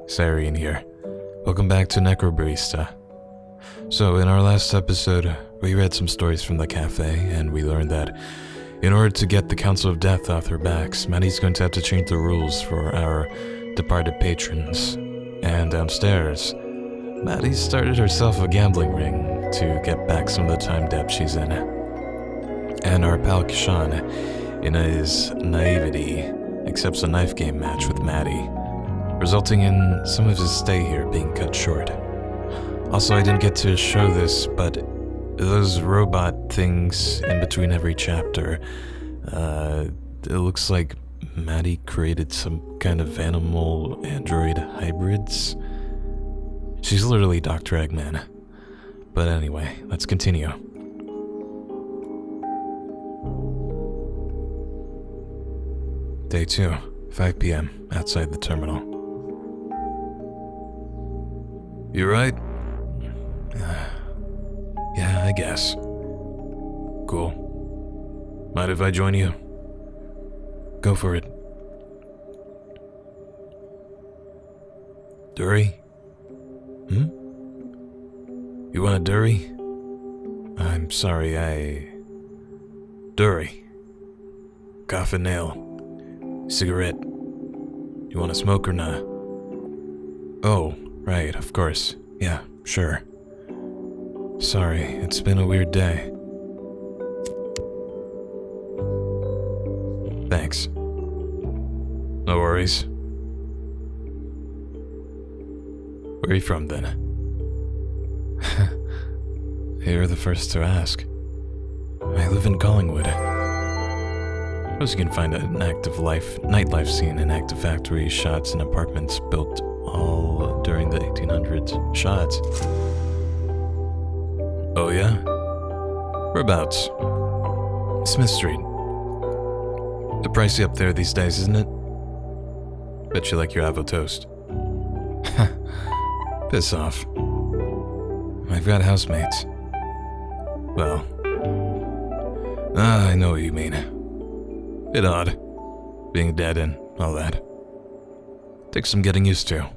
Serien here. Welcome back to Necrobarista. So, in our last episode, we read some stories from the cafe, and we learned that in order to get the Council of Death off their backs, Maddy's going to have to change the rules for our departed patrons. And downstairs, Maddy started herself a gambling ring to get back some of the time debt she's in. And our pal Kashan, in his naivety, accepts a knife game match with Maddy, resulting in some of his stay here being cut short. Also, I didn't get to show this, but those robot things in between every chapter, it looks like Maddy created some kind of animal android hybrids. She's literally Dr. Eggman. But anyway, let's continue. Day 2, 5 p.m., outside the terminal. You right? Yeah, I guess. Cool. Mind if I join you? Go for it. Durry? You want a durry? I'm sorry, Durry. Coffin nail. Cigarette. You want to smoke or not? Oh, right, of course. Yeah, sure. Sorry, it's been a weird day. Thanks. No worries. Where are you from, then? You're the first to ask. I live in Collingwood. I was gonna find an nightlife scene in active factory shots and apartments built all during the 1800s. Shots. Oh yeah? Whereabouts? Smith Street. The pricey up there these days, isn't it? Bet you like your avo toast. Piss off. I've got housemates. Well, I know what you mean. Bit odd. Being dead and all that. Takes some getting used to.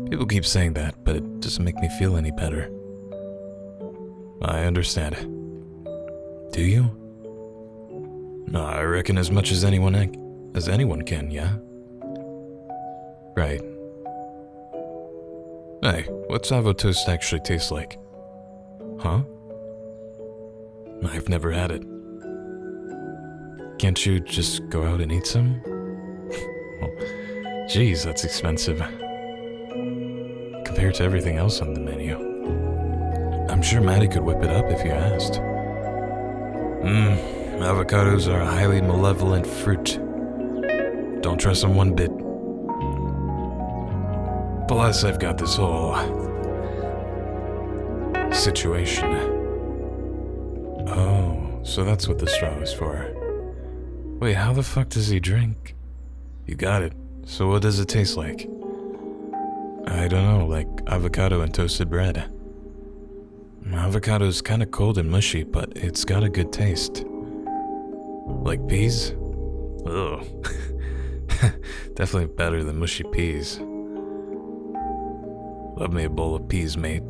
People keep saying that, but it doesn't make me feel any better. I understand. Do you? No, I reckon as much as anyone can, yeah? Right. Hey, what's avo toast actually taste like? Huh? I've never had it. Can't you just go out and eat some? Well, geez, that's expensive. Compared to everything else on the menu. I'm sure Maddy could whip it up if you asked. Avocados are a highly malevolent fruit. Don't trust them one bit. Plus, I've got this whole situation. Oh, so that's what the straw is for. Wait, how the fuck does he drink? You got it. So what does it taste like? I don't know, like avocado and toasted bread. Avocado's kinda cold and mushy, but it's got a good taste. Like peas? Ugh. Definitely better than mushy peas. Love me a bowl of peas, mate.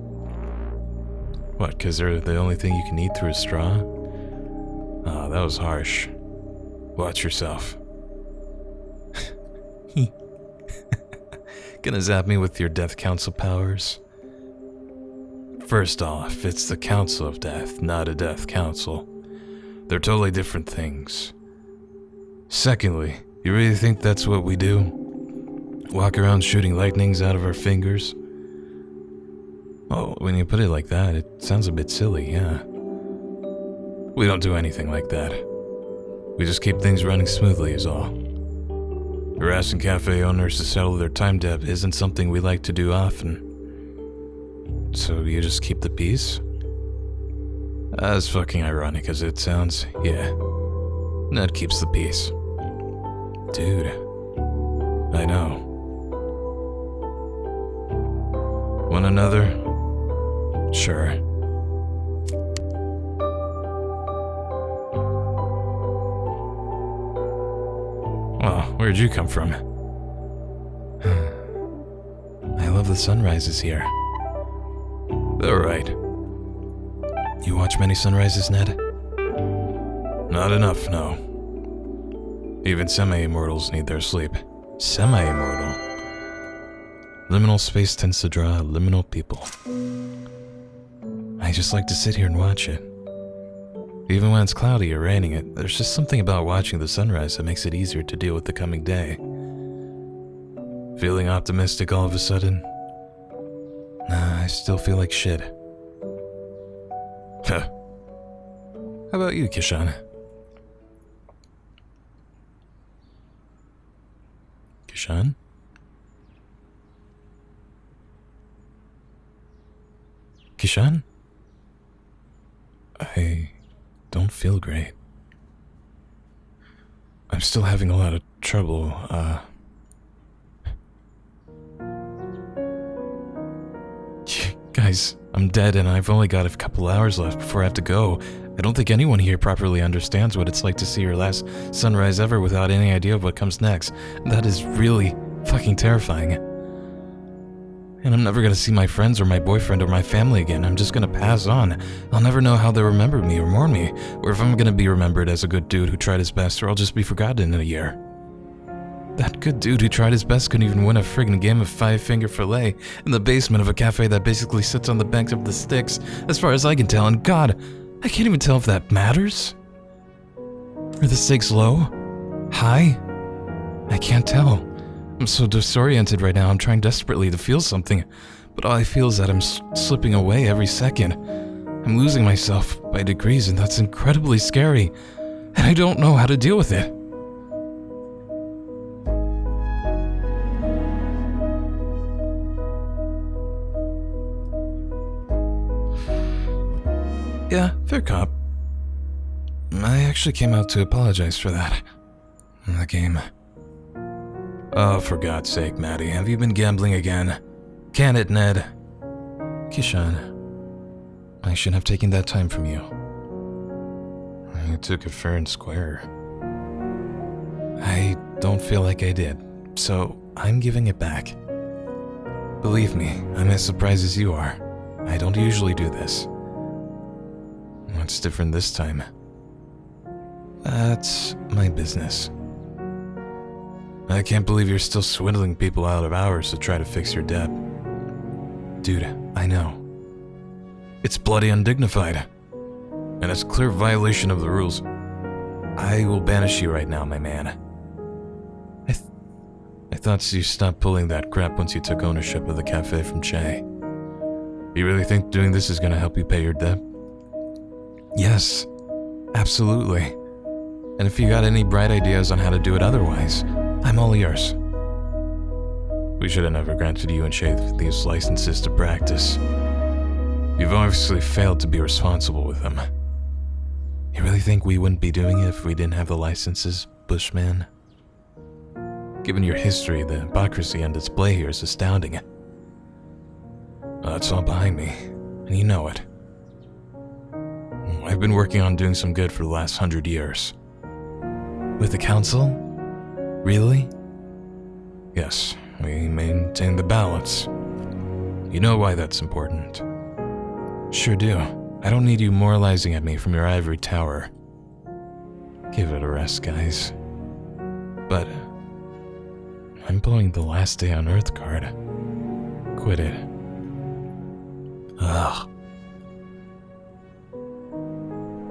What, 'cause they're the only thing you can eat through a straw? Oh, that was harsh. Watch yourself. Gonna zap me with your Death Council powers? First off, it's the Council of Death, not a Death Council. They're totally different things. Secondly, you really think that's what we do? Walk around shooting lightnings out of our fingers? Oh, when you put it like that, it sounds a bit silly, yeah. We don't do anything like that. We just keep things running smoothly is all. Harassing cafe owners to settle their time debt isn't something we like to do often. So you just keep the peace? As fucking ironic as it sounds, yeah. Ned keeps the peace. Dude. I know. Want another? Sure. Well, where'd you come from? love the sunrises here. Alright. You watch many sunrises, Ned? Not enough, no. Even semi-immortals need their sleep. Semi-immortal? Liminal space tends to draw liminal people. I just like to sit here and watch it. Even when it's cloudy or raining, there's just something about watching the sunrise that makes it easier to deal with the coming day. Feeling optimistic all of a sudden? Nah, I still feel like shit. Huh. How about you, Kashan? Kashan? Kashan? I don't feel great. I'm still having a lot of trouble, Guys, I'm dead and I've only got a couple hours left before I have to go. I don't think anyone here properly understands what it's like to see your last sunrise ever without any idea of what comes next. That is really fucking terrifying. And I'm never gonna see my friends or my boyfriend or my family again. I'm just gonna pass on. I'll never know how they'll remember me or mourn me, or if I'm gonna be remembered as a good dude who tried his best, or I'll just be forgotten in a year. That good dude who tried his best couldn't even win a friggin' game of five-finger fillet in the basement of a cafe that basically sits on the banks of the Styx, as far as I can tell, and God, I can't even tell if that matters. Are the stakes low? High? I can't tell. I'm so disoriented right now. I'm trying desperately to feel something, but all I feel is that I'm slipping away every second. I'm losing myself by degrees, and that's incredibly scary, and I don't know how to deal with it. Yeah, fair cop. I actually came out to apologize for that. The game. Oh, for God's sake, Maddy, have you been gambling again? Can it, Ned? Kashan, I shouldn't have taken that time from you. You took it fair and square. I don't feel like I did, so I'm giving it back. Believe me, I'm as surprised as you are. I don't usually do this. What's different this time? That's my business. I can't believe you're still swindling people out of hours to try to fix your debt. Dude, I know. It's bloody undignified. And it's a clear violation of the rules. I will banish you right now, my man. I thought you stopped pulling that crap once you took ownership of the cafe from Che. You really think doing this is gonna help you pay your debt? Yes, absolutely. And if you got any bright ideas on how to do it otherwise, I'm all yours. We should have never granted you and Che these licenses to practice. You've obviously failed to be responsible with them. You really think we wouldn't be doing it if we didn't have the licenses, Bushman? Given your history, the bureaucracy on display here is astounding. It's all behind me, and you know it. I've been working on doing some good for the last 100 years. With the council? Really? Yes, we maintain the balance. You know why that's important. Sure do. I don't need you moralizing at me from your ivory tower. Give it a rest, guys. But I'm pulling the last day on Earth card. Quit it. Ugh.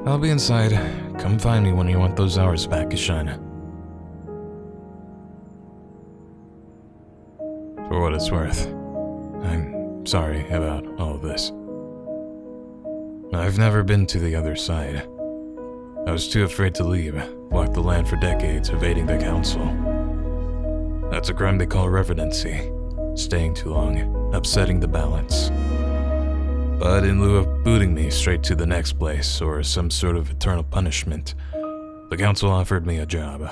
I'll be inside. Come find me when you want those hours back, Kashan. For what it's worth, I'm sorry about all of this. I've never been to the other side. I was too afraid to leave, walk the land for decades, evading the council. That's a crime they call revenancy, staying too long, upsetting the balance. But in lieu of booting me straight to the next place or some sort of eternal punishment, the council offered me a job.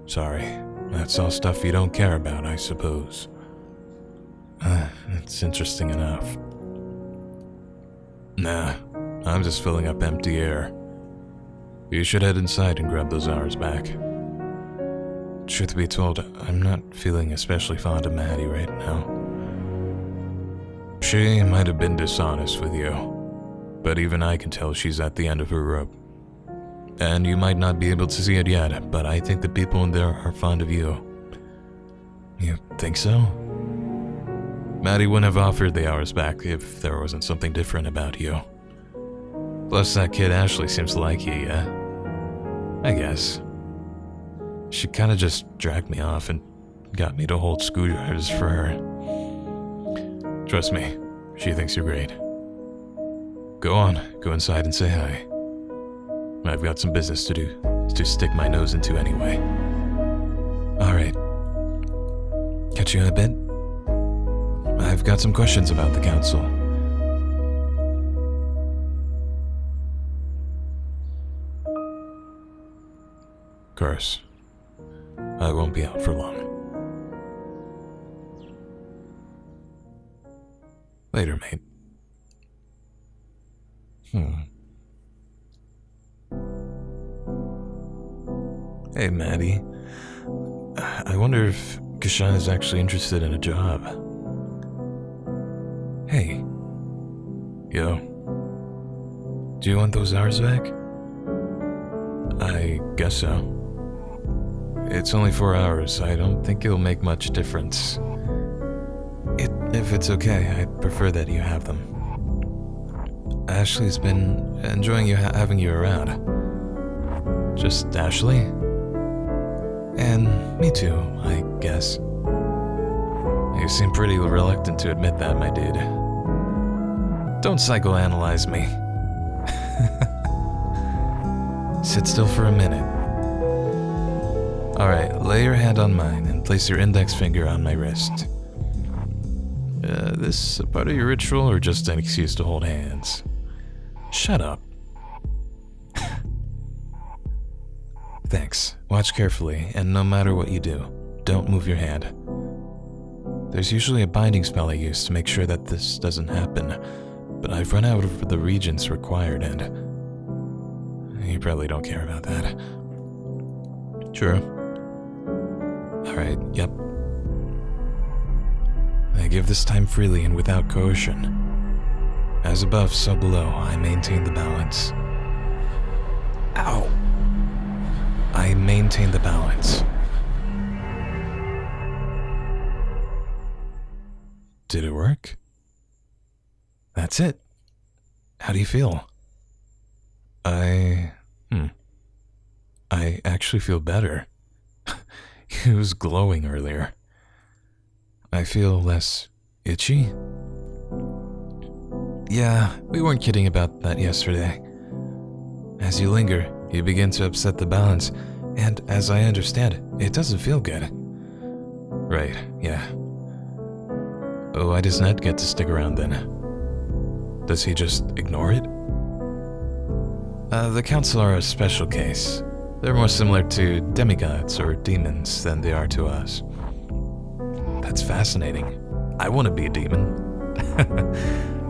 Sorry, that's all stuff you don't care about, I suppose. It's interesting enough. Nah, I'm just filling up empty air. You should head inside and grab those hours back. Truth be told, I'm not feeling especially fond of Maddy right now. She might have been dishonest with you, but even I can tell she's at the end of her rope. And you might not be able to see it yet, but I think the people in there are fond of you. You think so? Maddy wouldn't have offered the hours back if there wasn't something different about you. Plus, that kid Ashley seems to like you, yeah? I guess. She kinda just dragged me off and got me to hold screwdrivers for her. Trust me, she thinks you're great. Go on, go inside and say hi. I've got some business to do, to stick my nose into anyway. Alright. Catch you in a bit? I've got some questions about the council. Curse. I won't be out for long. Later, mate. Hey, Maddy. I wonder if Kashan is actually interested in a job. Hey. Yo. Do you want those hours back? I guess so. It's only 4 hours. I don't think it'll make much difference. If it's okay, I'd prefer that you have them. Ashley's been enjoying having you around. Just Ashley? And me too, I guess. You seem pretty reluctant to admit that, my dude. Don't psychoanalyze me. Sit still for a minute. Alright, lay your hand on mine and place your index finger on my wrist. This a part of your ritual or just an excuse to hold hands? Shut up. Thanks. Watch carefully, and no matter what you do, don't move your hand. There's usually a binding spell I use to make sure that this doesn't happen, but I've run out of the reagents required and... You probably don't care about that. Sure. Alright, yep. I give this time freely and without coercion. As above, so below, I maintain the balance. Ow! I maintain the balance. Did it work? That's it. How do you feel? I actually feel better. It was glowing earlier. I feel less itchy. Yeah, we weren't kidding about that yesterday. As you linger, you begin to upset the balance, and as I understand, it doesn't feel good. Right, yeah. Oh, why does Ned get to stick around then? Does he just ignore it? The council are a special case. They're more similar to demigods or demons than they are to us. That's fascinating. I want to be a demon.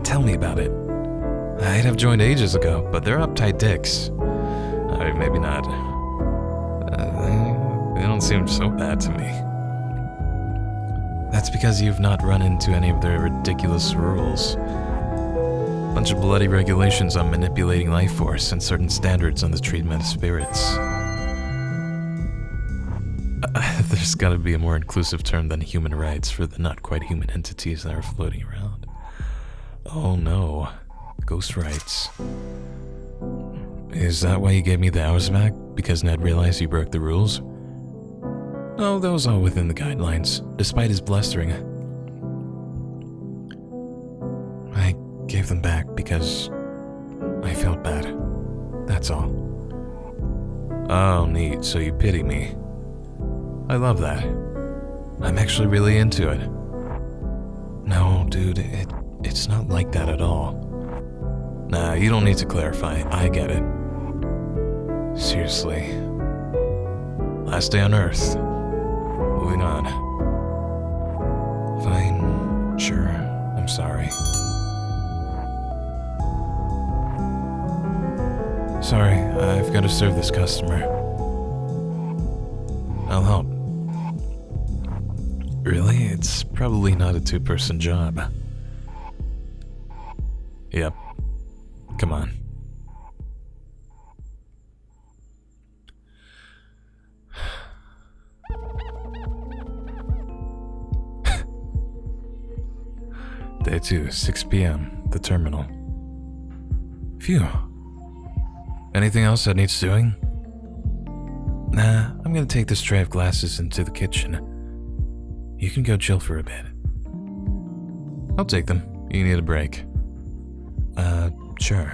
Tell me about it. I'd have joined ages ago, but they're uptight dicks. Maybe not. They don't seem so bad to me. That's because you've not run into any of their ridiculous rules. Bunch of bloody regulations on manipulating life force and certain standards on the treatment of spirits. There's gotta be a more inclusive term than human rights for the not quite human entities that are floating around. Oh no, ghost rights. Is that why you gave me the hours back? Because Ned realized you broke the rules? No, that was all within the guidelines, despite his blustering. I gave them back because I felt bad. That's all. Oh, neat, so you pity me. I love that. I'm actually really into it. No, dude, it's not like that at all. Nah, you don't need to clarify. I get it. Seriously. Last day on Earth. Moving on. Fine. Sure. I'm sorry. Sorry, I've got to serve this customer. I'll help. Really? It's probably not a two-person job. Yep. Come on. Day 2, 6 p.m., the terminal. Phew. Anything else that needs doing? Nah, I'm gonna take this tray of glasses into the kitchen. You can go chill for a bit. I'll take them. You need a break. Sure.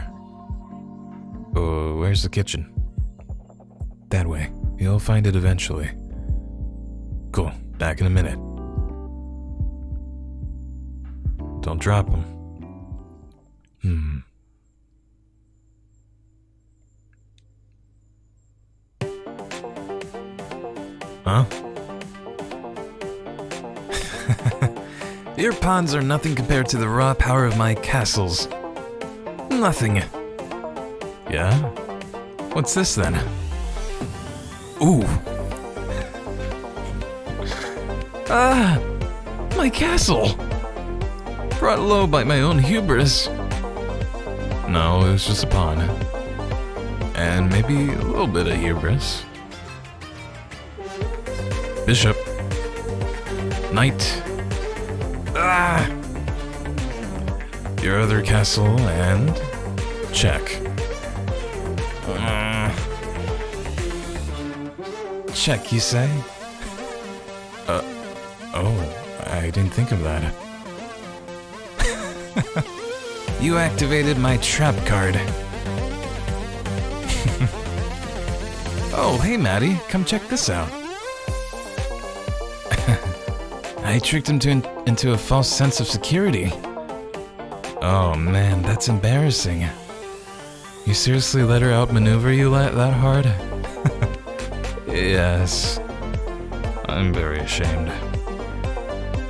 Oh, where's the kitchen? That way. You'll find it eventually. Cool. Back in a minute. Don't drop them. Huh? Your pawns are nothing compared to the raw power of my castles. Nothing. Yeah? What's this then? Ooh. Ah! My castle! Brought low by my own hubris. No, it was just a pawn. And maybe a little bit of hubris. Bishop. Knight. Ah! Your other castle and... check. Check, you say? Oh, I didn't think of that. You activated my trap card. Oh, hey Maddy, come check this out. I tricked him into a false sense of security. Oh man, that's embarrassing. You seriously let her outmaneuver you that hard? Yes. I'm very ashamed.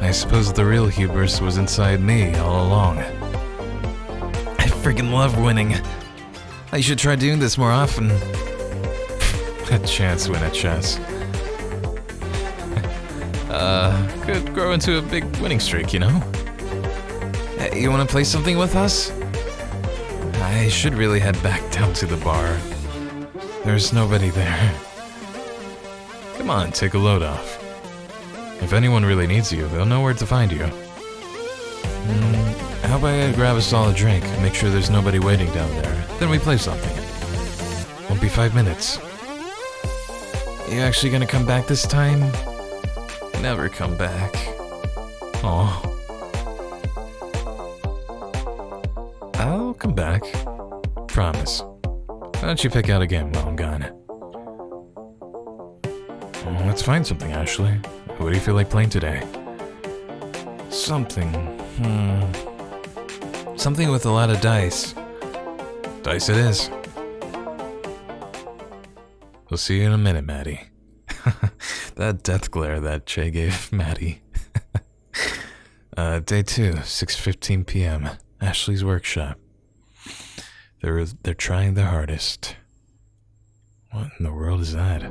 I suppose the real hubris was inside me all along. I freaking love winning. I should try doing this more often. A chance win at chess. Could grow into a big winning streak, you know? Hey, you wanna play something with us? I should really head back down to the bar. There's nobody there. Come on, take a load off. If anyone really needs you, they'll know where to find you. How about I grab us all a drink, make sure there's nobody waiting down there, then we play something. Won't be 5 minutes. You actually gonna come back this time? Never come back. Aw. I'll come back. Promise. Why don't you pick out a game while I'm gone? Let's find something, Ashley. What do you feel like playing today? Something. Something with a lot of dice. Dice it is. We'll see you in a minute, Maddy. That death glare that Che gave Maddy. Day 2, 6:15 p.m. Ashley's workshop. They're trying their hardest. What in the world is that?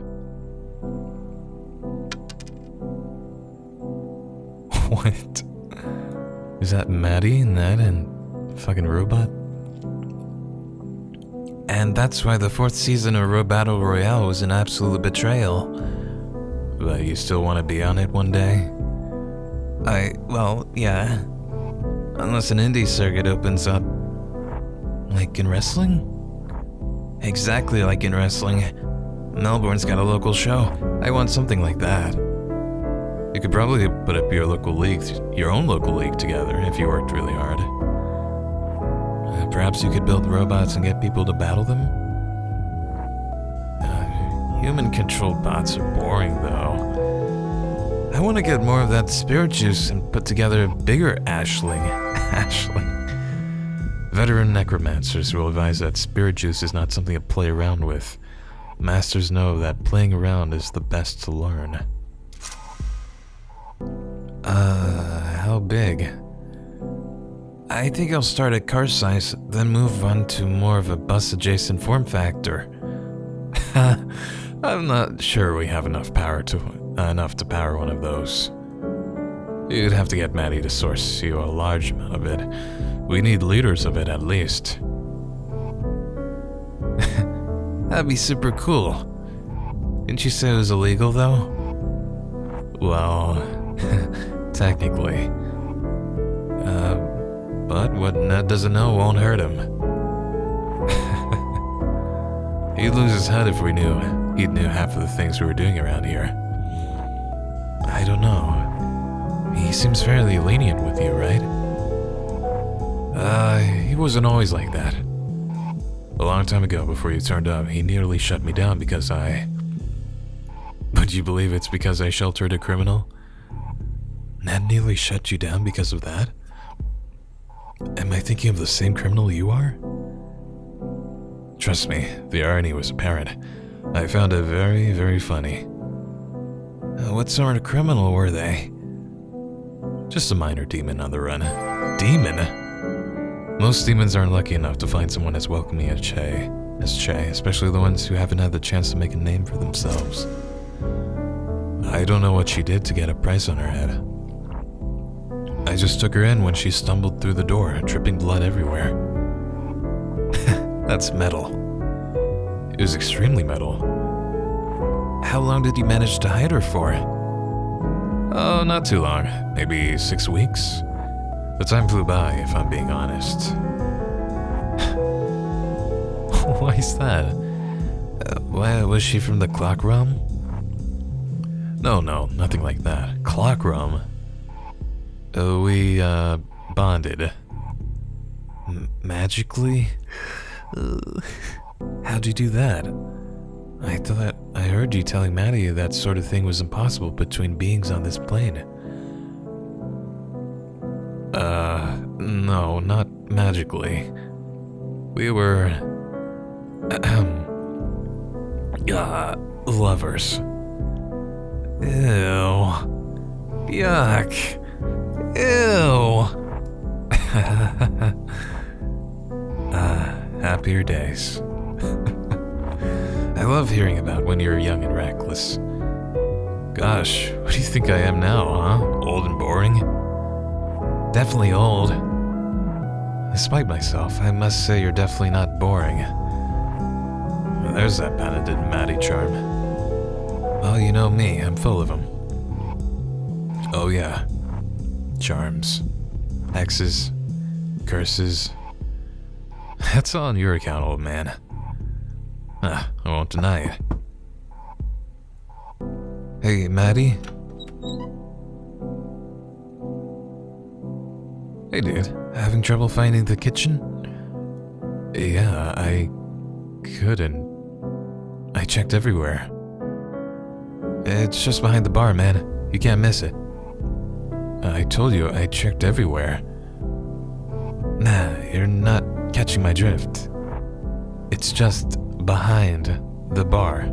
What? Is that Maddy, Ned, and fucking Robot? And that's why the 4th season of Row Battle Royale was an absolute betrayal. But you still want to be on it one day? Well, yeah. Unless an indie circuit opens up. Like in wrestling? Exactly like in wrestling. Melbourne's got a local show. I want something like that. You could probably put up your own local league together if you worked really hard. Perhaps you could build robots and get people to battle them? Human-controlled bots are boring, though. I want to get more of that spirit juice and put together a bigger Ashling. Veteran necromancers will advise that spirit juice is not something to play around with. Masters know that playing around is the best to learn. How big? I think I'll start at car size, then move on to more of a bus-adjacent form factor. I'm not sure we have enough to power one of those. You'd have to get Maddy to source you a large amount of it. We need liters of it at least. That'd be super cool. Didn't you say it was illegal though? Well, technically. But what Ned doesn't know won't hurt him. He'd lose his head if he knew half of the things we were doing around here. I don't know. He seems fairly lenient with you, right? He wasn't always like that. A long time ago, before you turned up, he nearly shut me down because Would you believe it's because I sheltered a criminal? Ned nearly shut you down because of that? Am I thinking of the same criminal you are? Trust me, the irony was apparent. I found it very, very funny. What sort of criminal were they? Just a minor demon on the run. Demon? Most demons aren't lucky enough to find someone as welcoming as Che, especially the ones who haven't had the chance to make a name for themselves. I don't know what she did to get a price on her head. I just took her in when she stumbled through the door, dripping blood everywhere. That's metal. It was extremely metal. How long did you manage to hide her for? Oh, not too long. Maybe 6 weeks. The time flew by, if I'm being honest. Why is that? Was she from the clock realm? No, nothing like that. Clock realm? We, bonded. Magically? How'd you do that? I thought I heard you telling Maddy that sort of thing was impossible between beings on this plane. No, not magically. We were... lovers. Ew. Yuck. Ew. Happier days. I love hearing about when you're young and reckless. Gosh, what do you think I am now, huh? Old and boring? Definitely old. Despite myself, I must say you're definitely not boring. Well, there's that patented Maddy charm. Well, you know me, I'm full of them. Oh yeah. Charms. Hexes. Curses. That's all on your account, old man. I won't deny it. Hey, Maddy? Hey, dude. Having trouble finding the kitchen? Yeah, I couldn't. I checked everywhere. It's just behind the bar, man. You can't miss it. I told you I checked everywhere. Nah, you're not catching my drift. It's just behind the bar.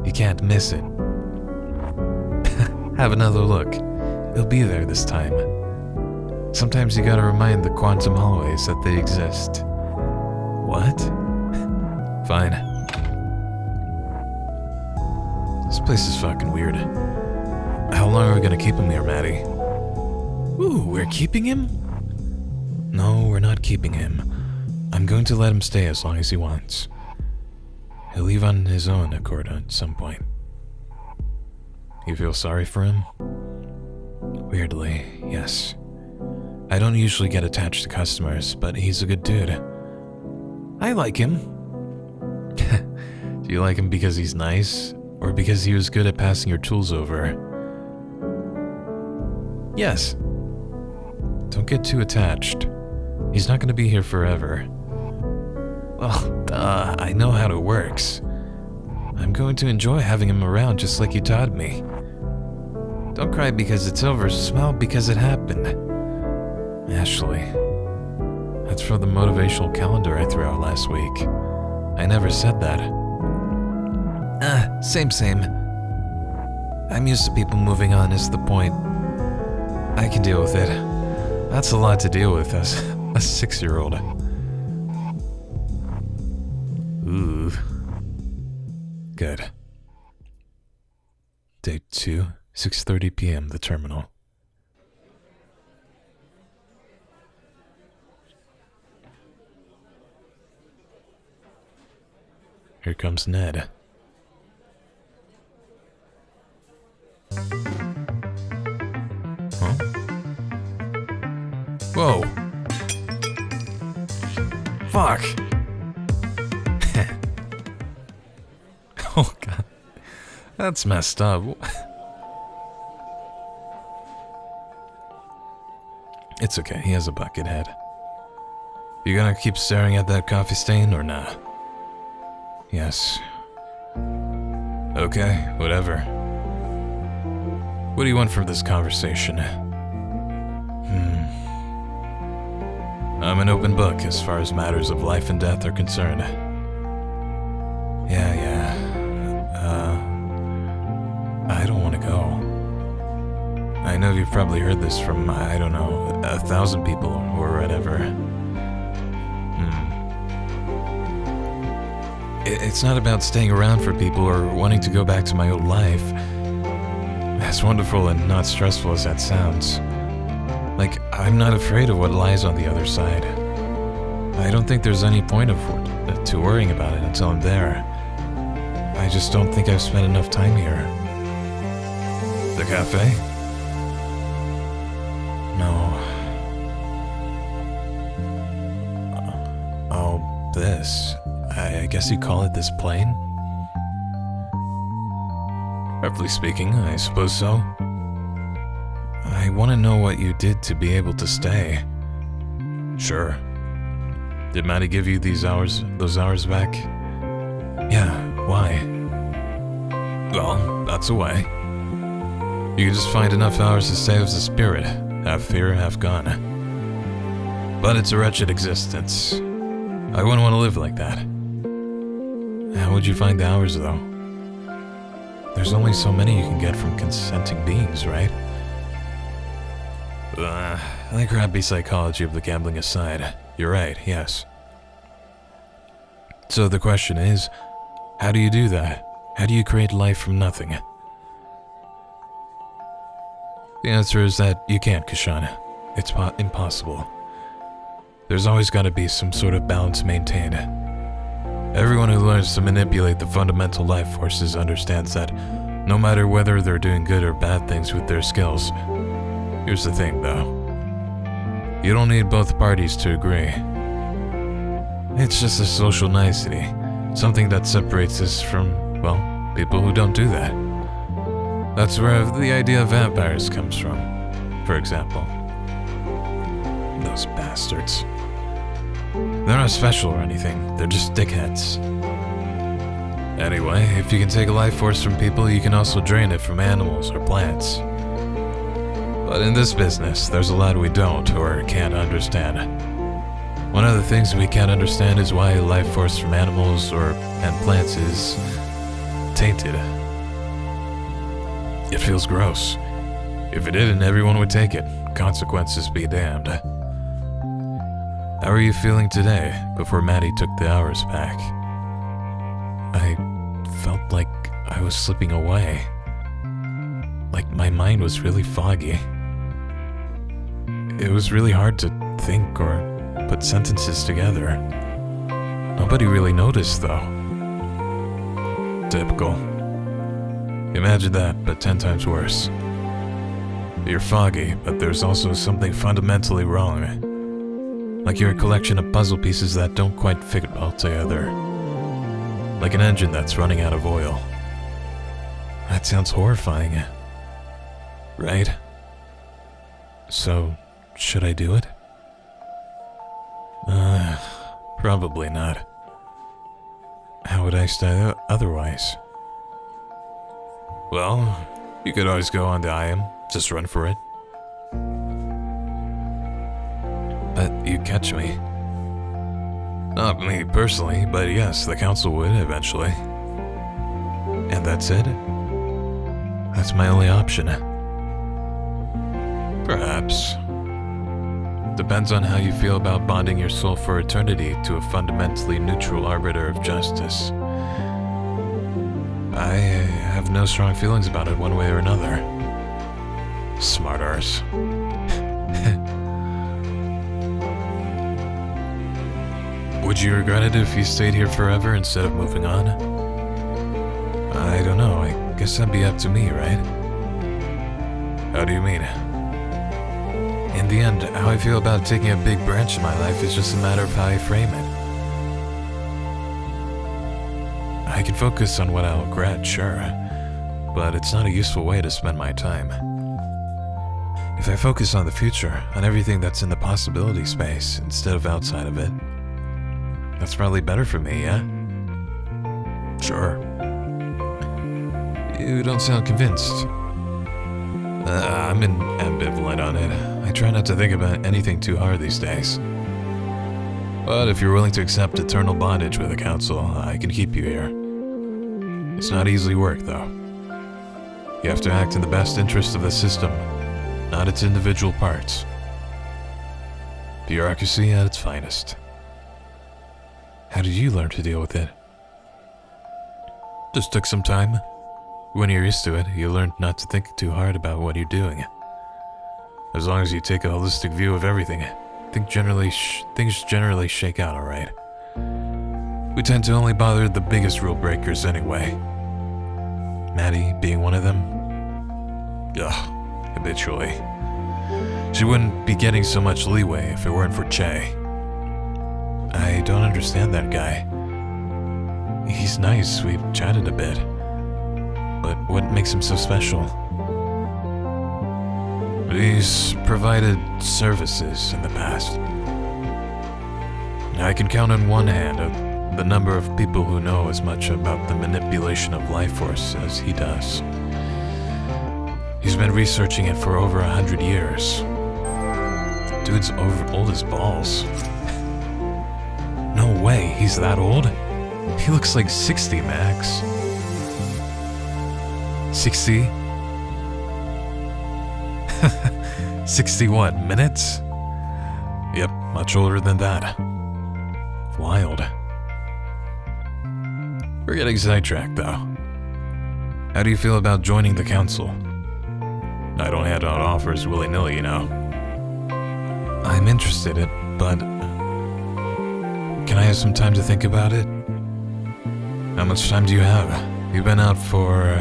You can't miss it. Have another look. It'll be there this time. Sometimes you gotta remind the quantum hallways that they exist. What? Fine. This place is fucking weird. How long are we gonna keep him here, Maddy? Ooh, we're keeping him? No, we're not keeping him. I'm going to let him stay as long as he wants. He'll leave on his own accord at some point. You feel sorry for him? Weirdly, yes. I don't usually get attached to customers, but he's a good dude. I like him. Do you like him because he's nice? Or because he was good at passing your tools over? Yes. Don't get too attached. He's not going to be here forever. Well, duh, I know how it works. I'm going to enjoy having him around just like you taught me. Don't cry because it's over, smile because it happened. Ashley. That's from the motivational calendar I threw out last week. I never said that. Same. I'm used to people moving on is the point. I can deal with it. That's a lot to deal with as a 6-year-old. Ooh. Good. Day 2, 6:30 p.m. The terminal. here comes Ned. Huh? Whoa. Fuck. Oh god. That's messed up. It's okay, he has a bucket head. You gonna keep staring at that coffee stain or nah? Yes. Okay, whatever. What do you want from this conversation? I'm an open book as far as matters of life and death are concerned. Yeah. I don't want to go. I know you've probably heard this from, I don't know, 1,000 people or whatever. It's not about staying around for people or wanting to go back to my old life. As wonderful and not stressful as that sounds. Like, I'm not afraid of what lies on the other side. I don't think there's any point to worrying about it until I'm there. I just don't think I've spent enough time here. The cafe? No. This. I guess you call it this plane? Roughly speaking, I suppose so. I want to know what you did to be able to stay. Sure. Did Maddy give you those hours back? Yeah, why? Well, that's a way. You can just find enough hours to stay as a spirit, half fear, half gone. But it's a wretched existence. I wouldn't want to live like that. How would you find the hours, though? There's only so many you can get from consenting beings, right? The crappy psychology of the gambling aside, you're right, yes. So the question is, how do you do that? How do you create life from nothing? The answer is that you can't, Kashan. It's impossible. There's always got to be some sort of balance maintained. Everyone who learns to manipulate the fundamental life forces understands that no matter whether they're doing good or bad things with their skills. Here's the thing, though. You don't need both parties to agree. It's just a social nicety, something that separates us from, well, people who don't do that. That's where the idea of vampires comes from, for example. Those bastards. They're not special or anything, they're just dickheads. Anyway, if you can take a life force from people, you can also drain it from animals or plants. But in this business, there's a lot we don't or can't understand. One of the things we can't understand is why a life force from animals and plants is tainted. It feels gross. If it didn't, everyone would take it. Consequences be damned. How are you feeling today, before Maddy took the hours back? I felt like I was slipping away. Like my mind was really foggy. It was really hard to think or put sentences together. Nobody really noticed, though. Typical. Imagine that, but 10 times worse. You're foggy, but there's also something fundamentally wrong. Like you're a collection of puzzle pieces that don't quite fit well together. Like an engine that's running out of oil. That sounds horrifying. Right? So, should I do it? Probably not. How would I stay otherwise? Well, you could always go on the IM, just run for it. But you catch me. Not me personally, but yes, the council would eventually. And that's it? That's my only option. Perhaps. Depends on how you feel about bonding your soul for eternity to a fundamentally neutral arbiter of justice. I have no strong feelings about it one way or another. Smart arse. Would Would you regret it if you stayed here forever instead of moving on? I don't know, I guess that'd be up to me, right? How do you mean? In the end, how I feel about taking a big branch in my life is just a matter of how I frame it. I can focus on what I'll regret, sure, but it's not a useful way to spend my time. If I focus on the future, on everything that's in the possibility space instead of outside of it, that's probably better for me, yeah? Sure. You don't sound convinced. I'm ambivalent on it. I try not to think about anything too hard these days. But if you're willing to accept eternal bondage with the council, I can keep you here. It's not easy work, though. You have to act in the best interest of the system, not its individual parts. Bureaucracy at its finest. How did you learn to deal with it? Just took some time. When you're used to it, you learn not to think too hard about what you're doing. As long as you take a holistic view of everything, things generally shake out alright. We tend to only bother the biggest rule breakers anyway. Maddy being one of them. Ugh, habitually. She wouldn't be getting so much leeway if it weren't for Che. I don't understand that guy. He's nice, we've chatted a bit. But what makes him so special? He's provided services in the past. I can count on one hand the number of people who know as much about the manipulation of life force as he does. He's been researching it for over 100 years. Dude's old as balls. No way, he's that old? He looks like 60 max. 60? 61 minutes? Yep, much older than that. Wild. We're getting sidetracked, though. How do you feel about joining the council? I don't hand out offers willy-nilly, you know. I'm interested in it, but... Can I have some time to think about it? How much time do you have? You've been out for...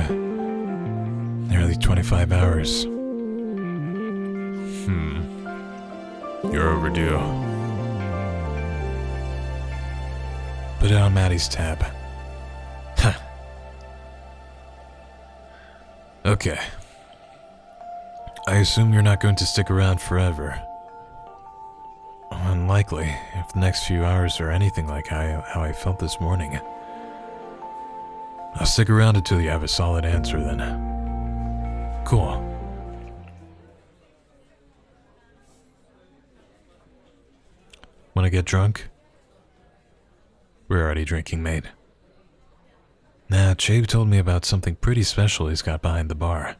nearly 25 hours. You're overdue. Put it on Maddy's tab. Okay. I assume you're not going to stick around forever. Unlikely, if the next few hours are anything like how I felt this morning. I'll stick around until you have a solid answer then. Cool. Wanna get drunk? We're already drinking, mate. Nah, Chabe told me about something pretty special he's got behind the bar.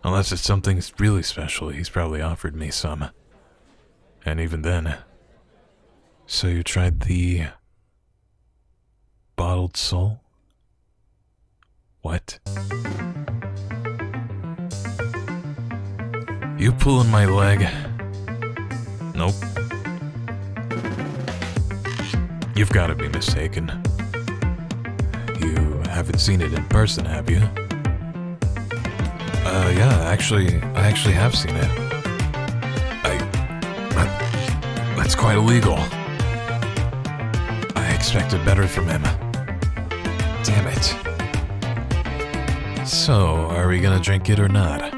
Unless it's something really special, he's probably offered me some. And even then... So you tried the... bottled soul? What? You pulling my leg? Nope. You've got to be mistaken. You haven't seen it in person, have you? Yeah, I actually have seen it. That's quite illegal. I expected better from him. Damn it. So, are we gonna drink it or not?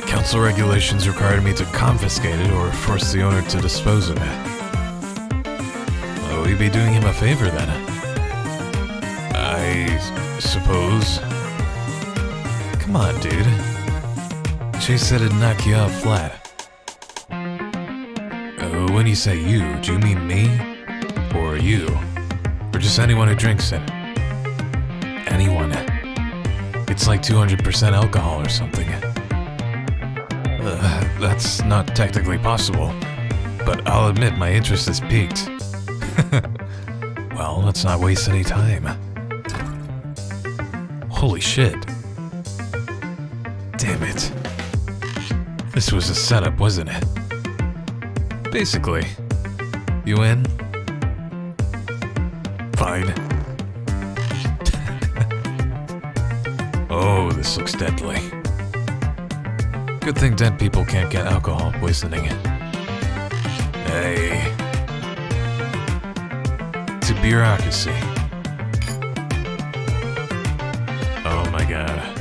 Council regulations require me to confiscate it or force the owner to dispose of it. Well, we'd be doing him a favor then. I suppose. Come on, dude. Chase said it'd knock you out flat. When you say you, do you mean me? Or you? Or just anyone who drinks it? Anyone. It's like 200% alcohol or something. That's not technically possible, but I'll admit my interest is piqued. Well, let's not waste any time. Holy shit. Damn it. This was a setup, wasn't it? Basically. You in? Fine. Oh, this looks deadly. Good thing dead people can't get alcohol poisoning. Hey. To bureaucracy. Oh my god.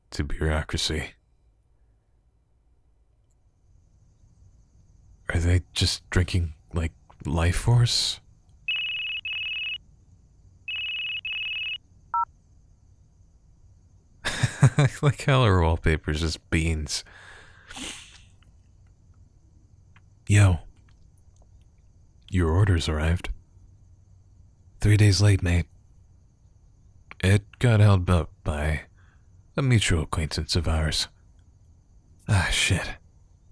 To bureaucracy. Are they just drinking, like, life force? I like how our wallpaper's just beans. Yo. Your order's arrived. 3 days late, mate. It got held up by a mutual acquaintance of ours. Ah, shit.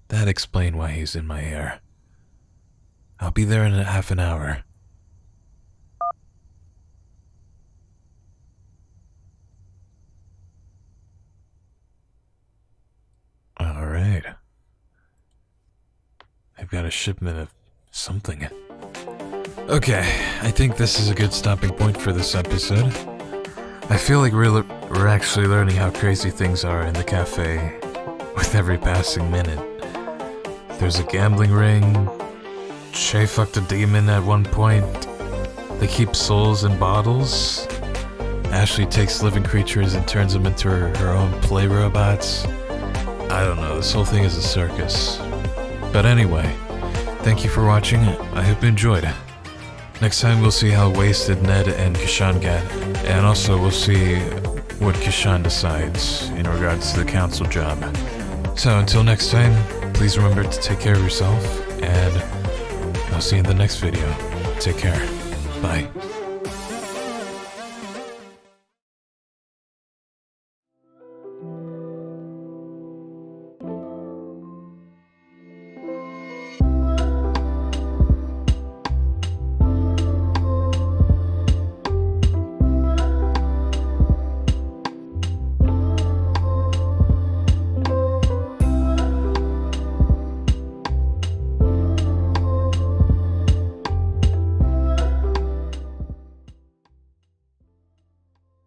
That explained why he's in my hair. I'll be there in half an hour. Alright. I've got a shipment of something. Okay, I think this is a good stopping point for this episode. I feel like we're actually learning how crazy things are in the cafe with every passing minute. There's a gambling ring. Shay fucked a demon at one point. They keep souls in bottles. Ashley takes living creatures and turns them into her own play robots. I don't know, this whole thing is a circus. But anyway, thank you for watching. I hope you enjoyed. Next time we'll see how wasted Ned and Kashan get, and also we'll see what Kashan decides in regards to the council job. So until next time, please remember to take care of yourself, and I'll see you in the next video. Take care. Bye.